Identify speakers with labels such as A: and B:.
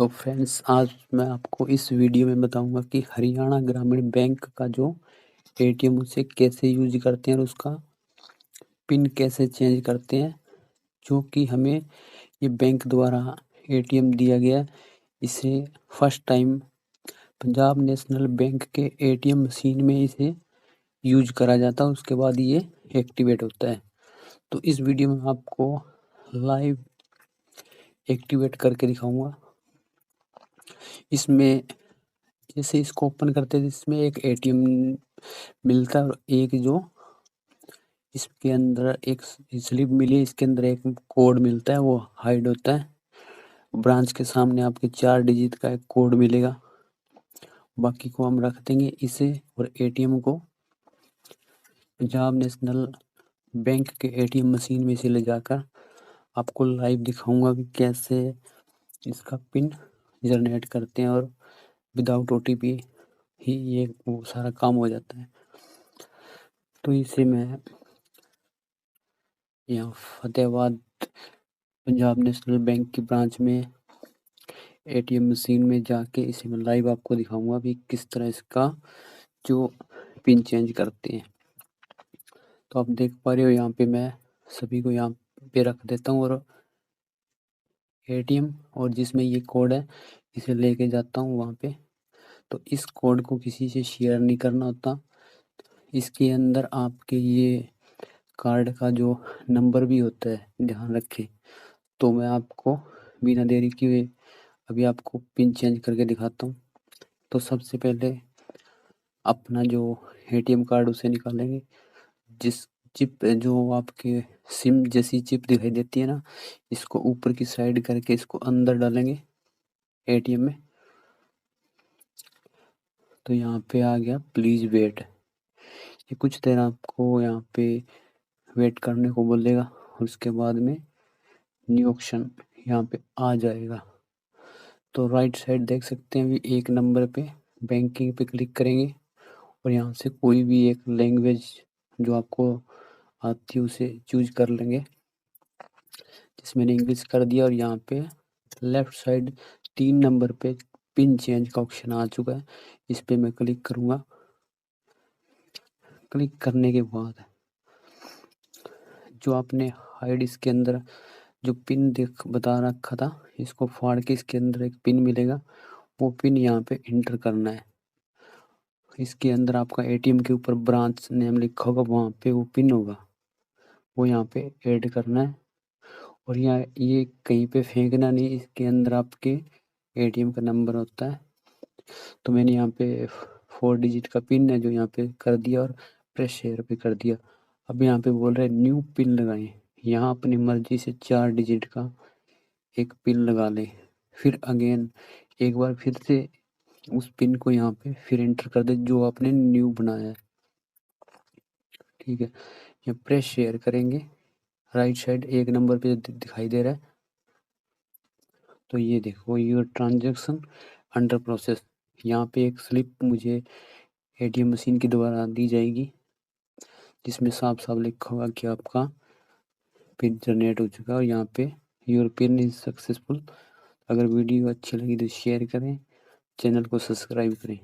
A: तो फ्रेंड्स, आज मैं आपको इस वीडियो में बताऊंगा कि हरियाणा ग्रामीण बैंक का जो एटीएम उसे कैसे यूज करते हैं और उसका पिन कैसे चेंज करते हैं, जो कि हमें ये बैंक द्वारा एटीएम दिया गया। इसे first time Punjab national bank के एटीएम मशीन में इसे यूज करा जाता है, उसके बाद ये एक्टिवेट होता है। तो इस वीडियो में आपको लाइव एक्टिवेट करके दिखाऊंगा। इसमें जैसे इसको ओपन करते हैं, इसमें एक एटीएम मिलता है और एक जो इसके अंदर एक स्लिप मिली है, इसके अंदर एक कोड मिलता है, वो हाइड होता है। ब्रांच के सामने आपके 4 डिजिट का एक कोड मिलेगा, बाकी को हम रख देंगे इसे। और एटीएम को पंजाब नेशनल बैंक के एटीएम मशीन में से ले जाकर आपको लाइव दिखाऊंगा कि कैसे इसका पिन जनरेट करते हैं और विदाउट ओटीपी ही ये वो सारा काम हो जाता है। तो इसे मैं यहाँ फतेहाबाद पंजाब नेशनल बैंक की ब्रांच में एटीएम मशीन में जाके इसे मैं लाइव आपको दिखाऊंगा भी किस तरह इसका जो पिन चेंज करते हैं। तो आप देख पा रहे हो, यहाँ पे मैं सभी को यहाँ पे रख देता हूँ और एटीएम और जिसमें ये कोड है इसे लेके जाता हूँ वहाँ पे। तो इस कोड को किसी से शेयर नहीं करना होता। इसके अंदर आपके ये कार्ड का जो नंबर भी होता है, ध्यान रखें। तो मैं आपको बिना देरी किए अभी आपको पिन चेंज करके दिखाता हूँ। तो सबसे पहले अपना जो एटीएम कार्ड उसे निकालेंगे। जिस चिप जो आपके सिम जैसी चिप दिखाई देती है ना, इसको ऊपर की साइड करके इसको अंदर डालेंगे एटीएम में। तो यहाँ पे आ गया प्लीज वेट। ये कुछ देर आपको यहाँ पे वेट करने को बोलेगा और उसके बाद में न्यू ऑप्शन यहाँ पे आ जाएगा। तो राइट साइड देख सकते हैं, अभी एक नंबर पे बैंकिंग पे क्लिक करेंगे और यहाँ से कोई भी एक लैंग्वेज जो आपको आती है उसे चूज कर लेंगे। जिस मैंने इंग्लिश कर दिया और यहाँ पे लेफ्ट साइड 3 नंबर पे पिन चेंज का ऑप्शन आ चुका है, इस पे मैं क्लिक करूँगा। क्लिक करने के बाद जो आपने हाइड इसके अंदर जो पिन देख बता रखा था, इसको फाड़ के इसके अंदर एक पिन मिलेगा, वो पिन यहाँ पे इंटर करना है। इसके अंदर आपका एटीएम के ऊपर ब्रांच नेम लिखा होगा, वहाँ पे वो पिन होगा, वो यहाँ पे ऐड करना है। और यहाँ ये कहीं पे फेंकना नहीं, इसके अंदर आपके एटीएम का नंबर होता है। तो मैंने यहाँ पे 4 डिजिट का पिन है जो यहाँ पे कर दिया और प्रेस शेयर पे कर दिया। अब यहाँ पे बोल रहे हैं न्यू पिन लगाएं। यहाँ अपनी मर्जी से 4 डिजिट का एक पिन लगा लें। फिर अगेन एक बार फिर से उस पिन को यहाँ पे फिर एंटर कर दे जो आपने न्यू बनाया है। ठीक है, ये प्रेस शेयर करेंगे, राइट साइड एक नंबर पे दिखाई दे रहा है। तो ये देखो, योर ट्रांजेक्शन अंडर प्रोसेस। यहाँ पे एक स्लिप मुझे एटीएम मशीन के द्वारा दी जाएगी, जिसमें साफ साफ लिखा होगा कि आपका पिन जनरेट हो चुका है और यहाँ पे योर पिन इज सक्सेसफुल। अगर वीडियो अच्छी लगी तो शेयर करें, चैनल को सब्सक्राइब करें।